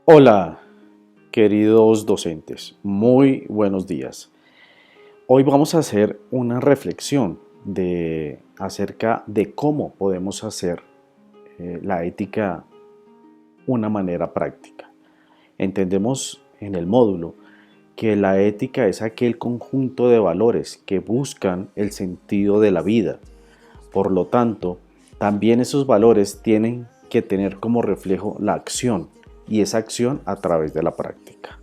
Hola, queridos docentes, muy buenos días. Hoy vamos a hacer una reflexión acerca de cómo podemos hacer la ética una manera práctica. Entendemos en el módulo que la ética es aquel conjunto de valores que buscan el sentido de la vida. Por lo tanto, también esos valores tienen que tener como reflejo la acción, y esa acción a través de la práctica.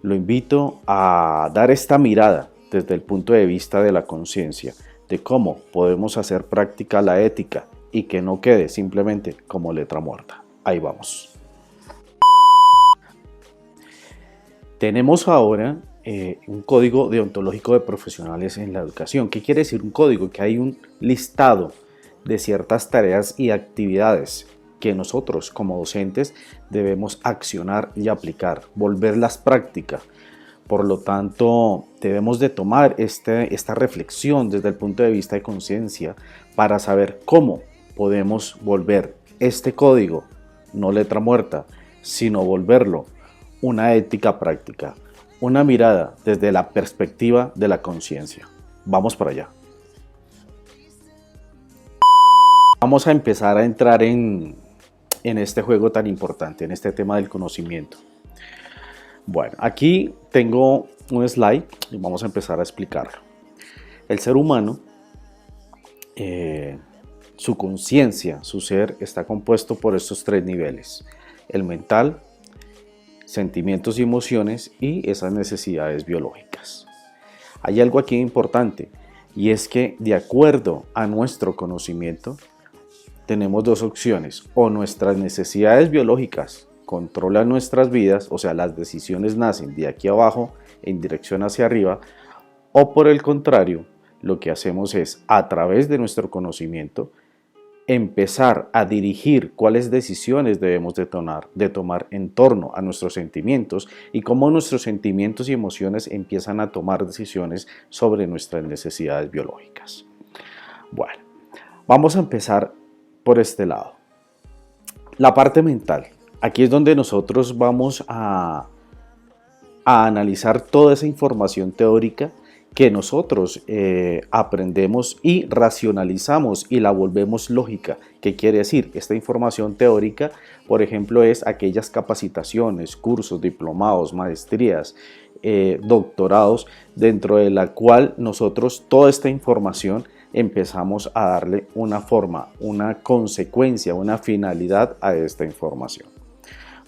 Lo invito a dar esta mirada desde el punto de vista de la conciencia, de cómo podemos hacer práctica la ética y que no quede simplemente como letra muerta. Ahí vamos. Tenemos ahora un código deontológico de profesionales en la educación. ¿Qué quiere decir un código? Que hay un listado de ciertas tareas y actividades que nosotros como docentes debemos accionar y aplicar, volverlas prácticas. Por lo tanto, debemos de tomar esta reflexión desde el punto de vista de conciencia para saber cómo podemos volver este código, no letra muerta, sino volverlo una ética práctica, una mirada desde la perspectiva de la conciencia. Vamos para allá. Vamos a empezar a entrar en este juego tan importante, en este tema del conocimiento. Bueno, aquí tengo un slide y vamos a empezar a explicarlo. El ser humano, su conciencia, su ser, está compuesto por estos tres niveles: el mental, sentimientos y emociones, y esas necesidades biológicas. Hay algo aquí importante, y es que de acuerdo a nuestro conocimiento tenemos dos opciones: o nuestras necesidades biológicas controlan nuestras vidas, o sea, las decisiones nacen de aquí abajo en dirección hacia arriba, o por el contrario, lo que hacemos es, a través de nuestro conocimiento, empezar a dirigir cuáles decisiones debemos de tomar en torno a nuestros sentimientos, y cómo nuestros sentimientos y emociones empiezan a tomar decisiones sobre nuestras necesidades biológicas. Bueno, vamos a empezar por este lado. La parte mental. Aquí es donde nosotros vamos a analizar toda esa información teórica que nosotros aprendemos y racionalizamos y la volvemos lógica. ¿Qué quiere decir? Esta información teórica, por ejemplo, es aquellas capacitaciones, cursos, diplomados, maestrías, doctorados, dentro de la cual nosotros toda esta información empezamos a darle una forma, una consecuencia, una finalidad a esta información.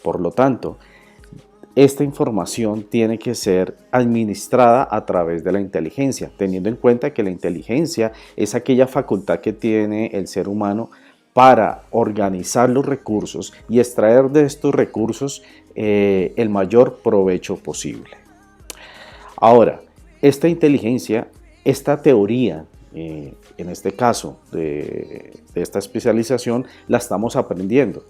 Por lo tanto, esta información tiene que ser administrada a través de la inteligencia, teniendo en cuenta que la inteligencia es aquella facultad que tiene el ser humano para organizar los recursos y extraer de estos recursos el mayor provecho posible. Ahora, esta inteligencia, esta teoría, en este caso de esta especialización, la estamos aprendiendo.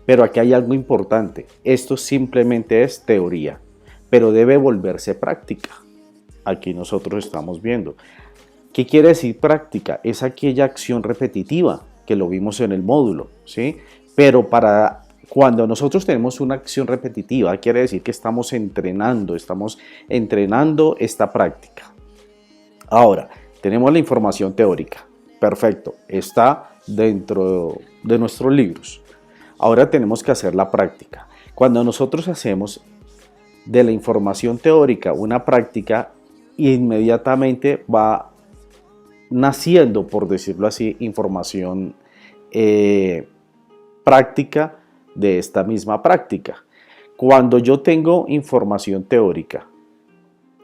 Pero aquí hay algo importante: esto simplemente es teoría, pero debe volverse práctica. Aquí nosotros estamos viendo. ¿Qué quiere decir práctica? Es aquella acción repetitiva que lo vimos en el módulo, ¿sí? Pero cuando nosotros tenemos una acción repetitiva, quiere decir que estamos entrenando esta práctica. Ahora, tenemos la información teórica. Perfecto, está dentro de nuestros libros. Ahora tenemos que hacer la práctica. Cuando nosotros hacemos de la información teórica una práctica, inmediatamente va naciendo, por decirlo así, información práctica de esta misma práctica. Cuando yo tengo información teórica,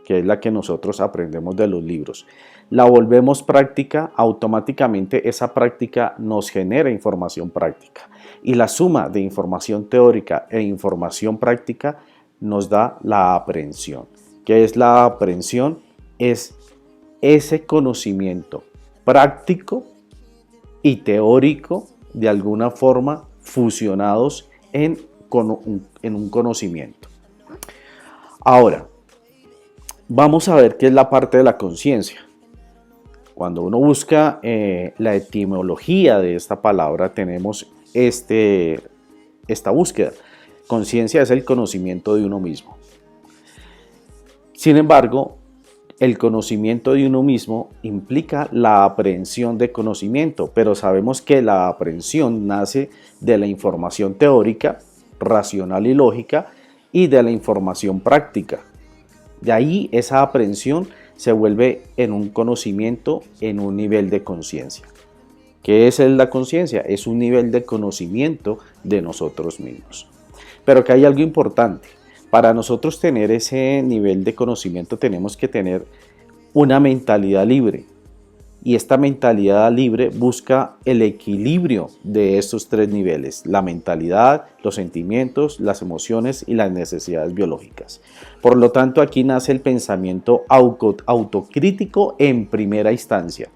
que es la que nosotros aprendemos de los libros, la volvemos práctica, automáticamente esa práctica nos genera información práctica. Y la suma de información teórica e información práctica nos da la aprehensión. ¿Qué es la aprehensión? Es ese conocimiento práctico y teórico, de alguna forma fusionados en un conocimiento. Ahora, vamos a ver qué es la parte de la conciencia. Cuando uno busca la etimología de esta palabra, tenemos este esta búsqueda. Conciencia es el conocimiento de uno mismo. Sin embargo, el conocimiento de uno mismo implica la aprehensión de conocimiento, pero sabemos que la aprehensión nace de la información teórica, racional y lógica, y de la información práctica. De ahí esa aprehensión se vuelve en un conocimiento, en un nivel de conciencia. ¿Qué es la conciencia? Es un nivel de conocimiento de nosotros mismos. Pero que hay algo importante. Para nosotros tener ese nivel de conocimiento tenemos que tener una mentalidad libre. Y esta mentalidad libre busca el equilibrio de estos tres niveles: la mentalidad, los sentimientos, las emociones y las necesidades biológicas. Por lo tanto, aquí nace el pensamiento autocrítico en primera instancia.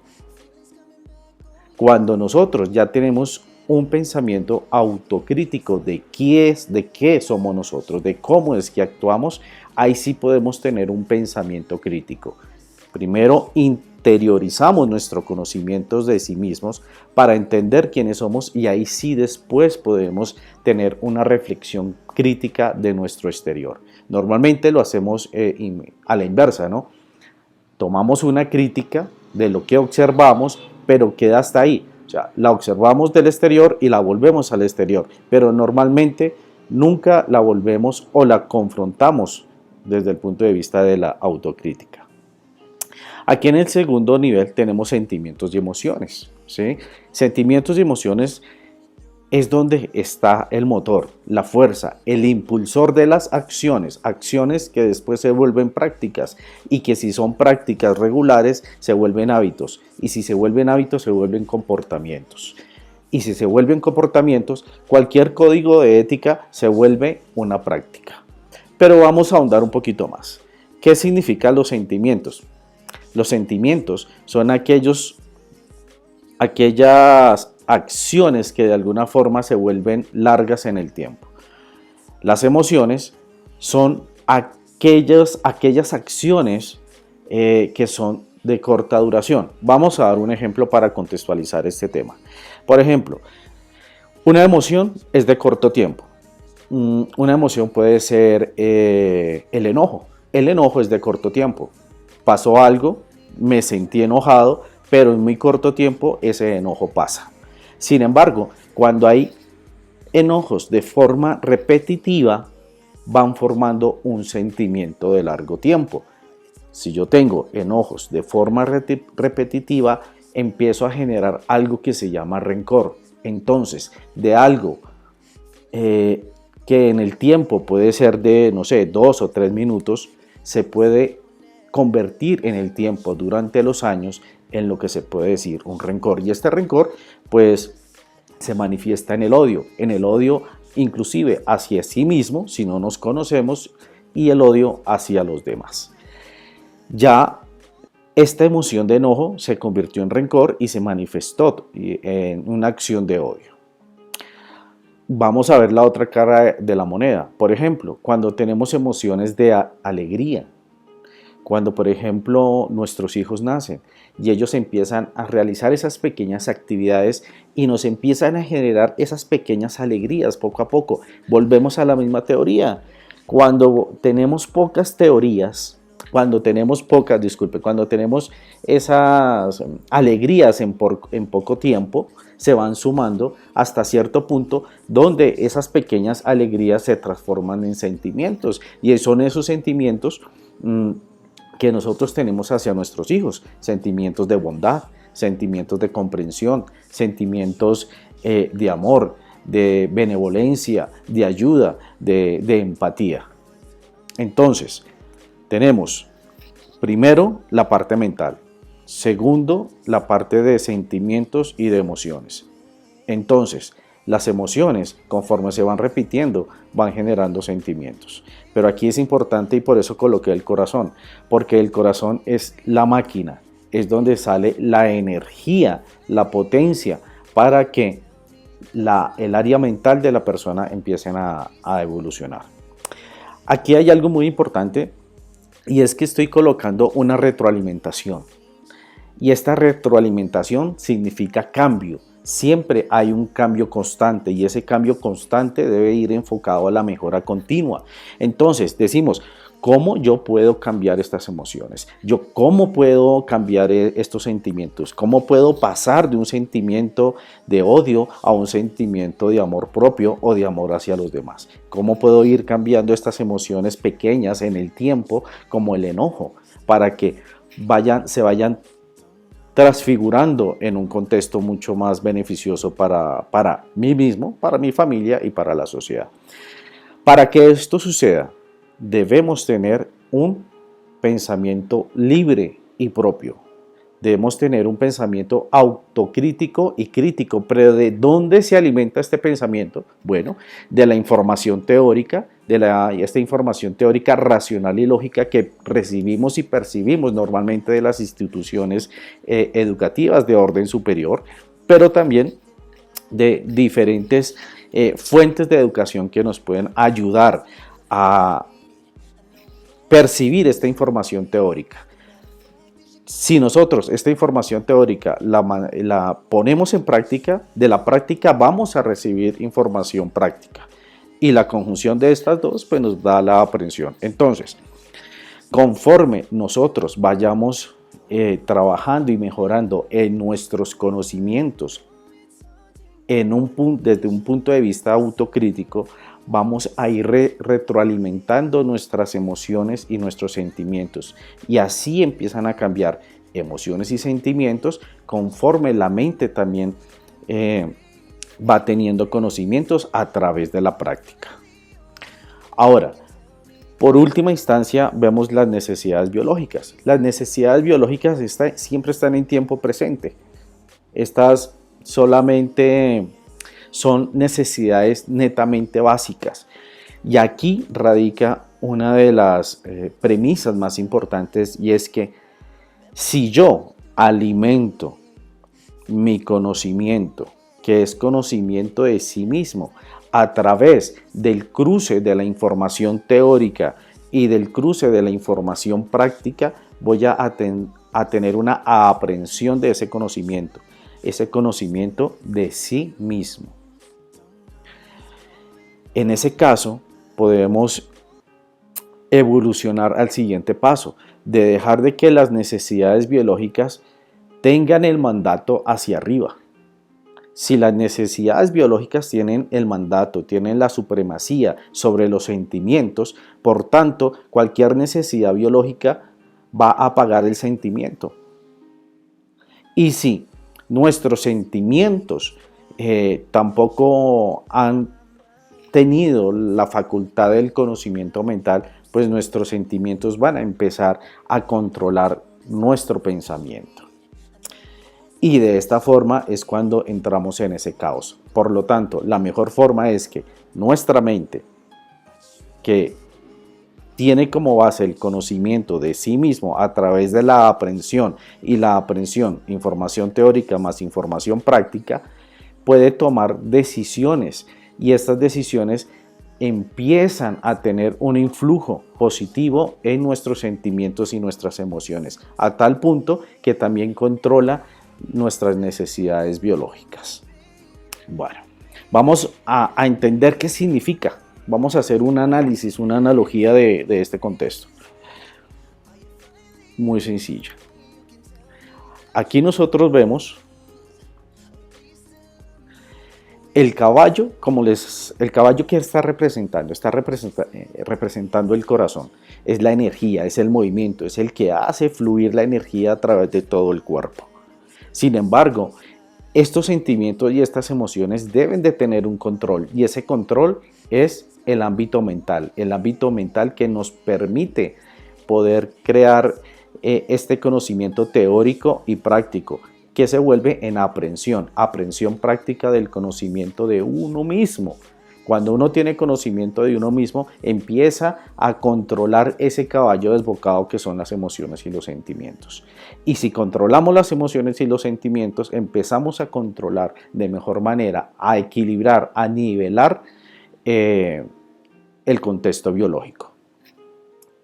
Cuando nosotros ya tenemos un pensamiento autocrítico de qué somos nosotros, de cómo es que actuamos, ahí sí podemos tener un pensamiento crítico. Primero interiorizamos nuestros conocimientos de sí mismos para entender quiénes somos, y ahí sí después podemos tener una reflexión crítica de nuestro exterior. Normalmente lo hacemos a la inversa, ¿no? Tomamos una crítica de lo que observamos, pero queda hasta ahí. O sea, la observamos del exterior y la volvemos al exterior, pero normalmente nunca la volvemos o la confrontamos desde el punto de vista de la autocrítica. Aquí en el segundo nivel tenemos sentimientos y emociones, ¿sí? Sentimientos y emociones es donde está el motor, la fuerza, el impulsor de las acciones que después se vuelven prácticas, y que si son prácticas regulares se vuelven hábitos, y si se vuelven hábitos se vuelven comportamientos, y si se vuelven comportamientos, cualquier código de ética se vuelve una práctica. Pero vamos a ahondar un poquito más. ¿Qué significan los sentimientos? Los sentimientos son aquellas acciones que de alguna forma se vuelven largas en el tiempo. Las emociones son aquellas acciones que son de corta duración. Vamos a dar un ejemplo para contextualizar este tema. Por ejemplo, una emoción es de corto tiempo. Una emoción puede ser el enojo. El enojo es de corto tiempo. Pasó algo, me sentí enojado, pero en muy corto tiempo ese enojo pasa. Sin embargo, cuando hay enojos de forma repetitiva, van formando un sentimiento de largo tiempo. Si yo tengo enojos de forma repetitiva, empiezo a generar algo que se llama rencor. Entonces, de algo que en el tiempo puede ser de, no sé, 2 o 3 minutos, se puede convertir en el tiempo durante los años en lo que se puede decir un rencor. Y este rencor pues se manifiesta en el odio inclusive hacia sí mismo si no nos conocemos, y el odio hacia los demás. Ya esta emoción de enojo se convirtió en rencor y se manifestó en una acción de odio. Vamos a ver la otra cara de la moneda. Por ejemplo, cuando tenemos emociones de alegría, cuando por ejemplo nuestros hijos nacen y ellos empiezan a realizar esas pequeñas actividades y nos empiezan a generar esas pequeñas alegrías poco a poco. Volvemos a la misma teoría. Cuando tenemos pocas teorías, cuando tenemos esas alegrías en poco tiempo, se van sumando hasta cierto punto donde esas pequeñas alegrías se transforman en sentimientos, y son esos sentimientos que nosotros tenemos hacia nuestros hijos: sentimientos de bondad, sentimientos de comprensión, sentimientos de amor, de benevolencia, de ayuda, de empatía. Entonces, tenemos primero la parte mental, segundo la parte de sentimientos y de emociones. Entonces, las emociones, conforme se van repitiendo, van generando sentimientos. Pero aquí es importante, y por eso coloqué el corazón, porque el corazón es la máquina, es donde sale la energía, la potencia, para que el área mental de la persona empiecen a evolucionar. Aquí hay algo muy importante, y es que estoy colocando una retroalimentación. Y esta retroalimentación significa cambio. siempre hay un cambio constante y ese cambio constante debe ir enfocado a la mejora continua. Entonces decimos, ¿cómo yo puedo cambiar estas emociones? ¿Cómo puedo cambiar estos sentimientos? ¿Cómo puedo pasar de un sentimiento de odio a un sentimiento de amor propio o de amor hacia los demás? ¿Cómo puedo ir cambiando estas emociones pequeñas en el tiempo, como el enojo, para que se vayan transfigurando en un contexto mucho más beneficioso para mí mismo, para mi familia y para la sociedad? Para que esto suceda, debemos tener un pensamiento libre y propio. Debemos tener un pensamiento autocrítico y crítico. Pero ¿de dónde se alimenta este pensamiento? Bueno, de la información teórica, esta información teórica racional y lógica que recibimos y percibimos normalmente de las instituciones educativas de orden superior, pero también de diferentes fuentes de educación que nos pueden ayudar a percibir esta información teórica. Si nosotros esta información teórica la ponemos en práctica, de la práctica vamos a recibir información práctica. Y la conjunción de estas dos pues, nos da la aprehensión. Entonces, conforme nosotros vayamos trabajando y mejorando en nuestros conocimientos desde un punto de vista autocrítico, vamos a ir retroalimentando nuestras emociones y nuestros sentimientos, y así empiezan a cambiar emociones y sentimientos conforme la mente también va teniendo conocimientos a través de la práctica. Ahora, por última instancia, vemos las necesidades biológicas. Las necesidades biológicas siempre están en tiempo presente. Estas solamente son necesidades netamente básicas. Y aquí radica una de las premisas más importantes, y es que si yo alimento mi conocimiento, que es conocimiento de sí mismo, a través del cruce de la información teórica y del cruce de la información práctica, voy a tener una aprehensión de ese conocimiento de sí mismo. En ese caso, podemos evolucionar al siguiente paso, de dejar de que las necesidades biológicas tengan el mandato hacia arriba. Si las necesidades biológicas tienen el mandato, tienen la supremacía sobre los sentimientos, por tanto, cualquier necesidad biológica va a apagar el sentimiento. Y si nuestros sentimientos tampoco han tenido la facultad del conocimiento mental, pues nuestros sentimientos van a empezar a controlar nuestro pensamiento. Y de esta forma es cuando entramos en ese caos. Por lo tanto, la mejor forma es que nuestra mente, que tiene como base el conocimiento de sí mismo a través de la aprehensión, y la aprehensión, información teórica más información práctica, puede tomar decisiones, y estas decisiones empiezan a tener un influjo positivo en nuestros sentimientos y nuestras emociones, a tal punto que también controla nuestras necesidades biológicas. Bueno, vamos a entender qué significa. Vamos a hacer un análisis, una analogía de este contexto. Muy sencilla. Aquí nosotros vemos el caballo, el caballo que está representando el corazón. Es la energía, es el movimiento, es el que hace fluir la energía a través de todo el cuerpo. Sin embargo, estos sentimientos y estas emociones deben de tener un control, y ese control es el ámbito mental que nos permite poder crear este conocimiento teórico y práctico, que se vuelve en aprehensión práctica del conocimiento de uno mismo. Cuando uno tiene conocimiento de uno mismo, empieza a controlar ese caballo desbocado que son las emociones y los sentimientos. Y si controlamos las emociones y los sentimientos, empezamos a controlar de mejor manera, a equilibrar, a nivelar el contexto biológico.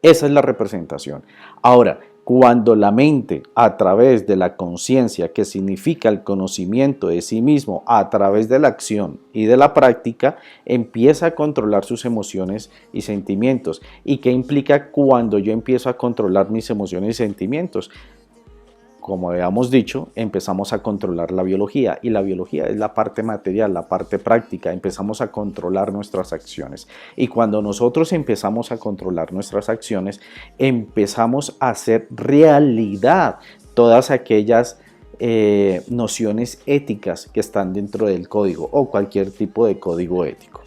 Esa es la representación. Ahora, Cuando la mente, a través de la conciencia, que significa el conocimiento de sí mismo a través de la acción y de la práctica, empieza a controlar sus emociones y sentimientos. ¿Y qué implica cuando yo empiezo a controlar mis emociones y sentimientos? Como habíamos dicho, empezamos a controlar la biología, y la biología es la parte material, la parte práctica. Empezamos a controlar nuestras acciones, y cuando nosotros empezamos a controlar nuestras acciones, empezamos a hacer realidad todas aquellas nociones éticas que están dentro del código o cualquier tipo de código ético.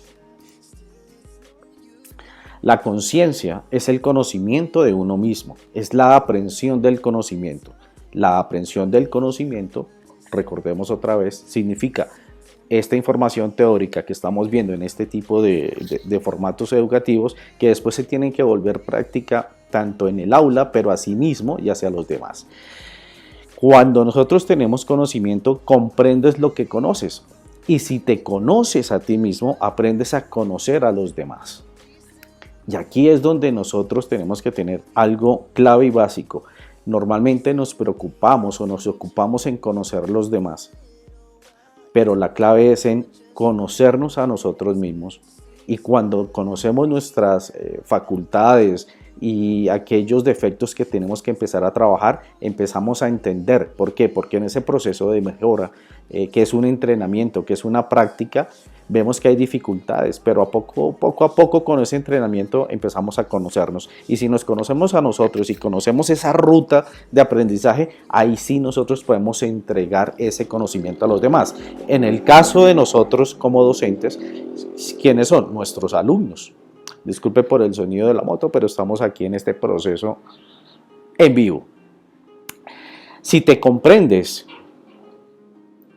La conciencia es el conocimiento de uno mismo, es la aprehensión del conocimiento. La aprehensión del conocimiento, recordemos otra vez, significa esta información teórica que estamos viendo en este tipo de formatos educativos, que después se tienen que volver práctica tanto en el aula, pero asimismo y hacia los demás. Cuando nosotros tenemos conocimiento, comprendes lo que conoces, y si te conoces a ti mismo, aprendes a conocer a los demás. Y aquí es donde nosotros tenemos que tener algo clave y básico. Normalmente nos preocupamos o nos ocupamos en conocer los demás, pero la clave es en conocernos a nosotros mismos. Y cuando conocemos nuestras facultades y aquellos defectos que tenemos que empezar a trabajar, empezamos a entender. ¿Por qué? Porque en ese proceso de mejora, que es un entrenamiento, que es una práctica, vemos que hay dificultades, pero poco a poco con ese entrenamiento empezamos a conocernos. Y si nos conocemos a nosotros y conocemos esa ruta de aprendizaje, ahí sí nosotros podemos entregar ese conocimiento a los demás. En el caso de nosotros como docentes, ¿quiénes son? Nuestros alumnos. Disculpe por el sonido de la moto, pero estamos aquí en este proceso en vivo. Si te comprendes,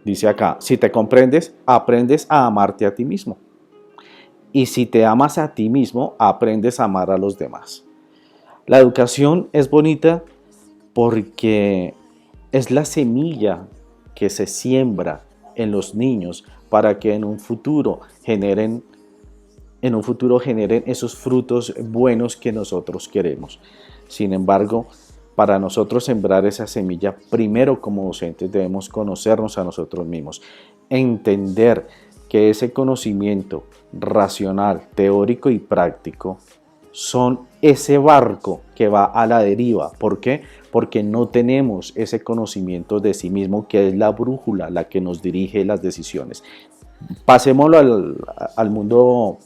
dice acá, si te comprendes, aprendes a amarte a ti mismo. Y si te amas a ti mismo, aprendes a amar a los demás. La educación es bonita porque es la semilla que se siembra en los niños para que en un futuro generen esos frutos buenos que nosotros queremos. Sin embargo, para nosotros sembrar esa semilla, primero como docentes debemos conocernos a nosotros mismos, entender que ese conocimiento racional, teórico y práctico son ese barco que va a la deriva. ¿Por qué? Porque no tenemos ese conocimiento de sí mismo, que es la brújula, la que nos dirige las decisiones. Pasémoslo al mundo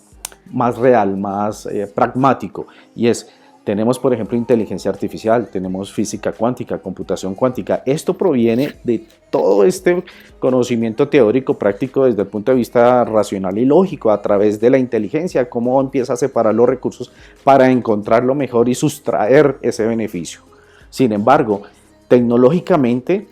más real, más pragmático, y tenemos por ejemplo inteligencia artificial, tenemos física cuántica, computación cuántica. Esto proviene de todo este conocimiento teórico práctico desde el punto de vista racional y lógico, a través de la inteligencia, cómo empieza a separar los recursos para encontrar lo mejor y sustraer ese beneficio. Sin embargo, tecnológicamente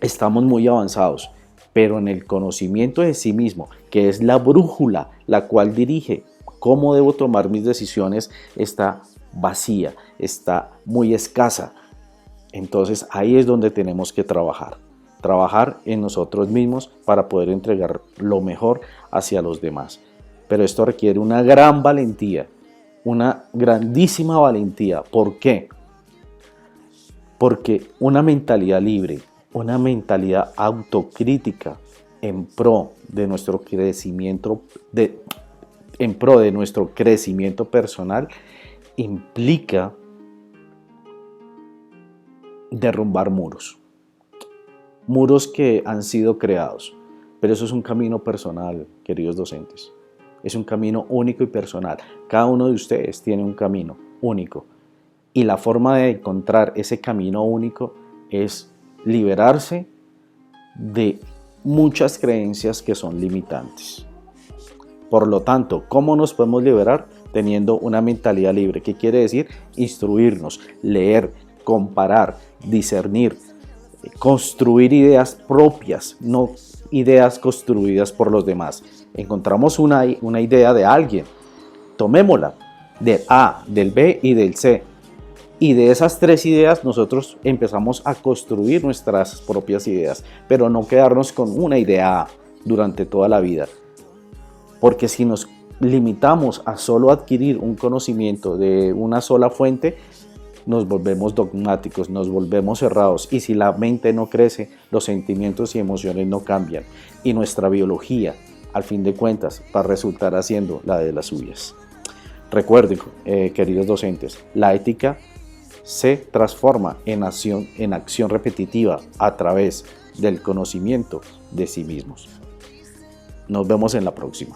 estamos muy avanzados, pero en el conocimiento de sí mismo, que es la brújula, la cual dirige cómo debo tomar mis decisiones, está vacía, está muy escasa. Entonces ahí es donde tenemos que trabajar en nosotros mismos para poder entregar lo mejor hacia los demás. Pero esto requiere una gran valentía, una grandísima valentía. ¿Por qué? Porque una mentalidad libre, una mentalidad autocrítica en pro de nuestro crecimiento, personal, implica derrumbar muros que han sido creados, pero eso es un camino personal, queridos docentes, es un camino único y personal. Cada uno de ustedes tiene un camino único, y la forma de encontrar ese camino único es liberarse de muchas creencias que son limitantes. Por lo tanto, ¿cómo nos podemos liberar? Teniendo una mentalidad libre. ¿Qué quiere decir? Instruirnos, leer, comparar, discernir, construir ideas propias, no ideas construidas por los demás. Encontramos una idea de alguien, tomémosla, del A, del B y del C. Y de esas tres ideas nosotros empezamos a construir nuestras propias ideas, pero no quedarnos con una idea A durante toda la vida. Porque si nos limitamos a solo adquirir un conocimiento de una sola fuente, nos volvemos dogmáticos, nos volvemos cerrados, y si la mente no crece, los sentimientos y emociones no cambian, y nuestra biología, al fin de cuentas, va a resultar haciendo la de las suyas. Recuerden, queridos docentes, la ética se transforma en acción repetitiva a través del conocimiento de sí mismos. Nos vemos en la próxima.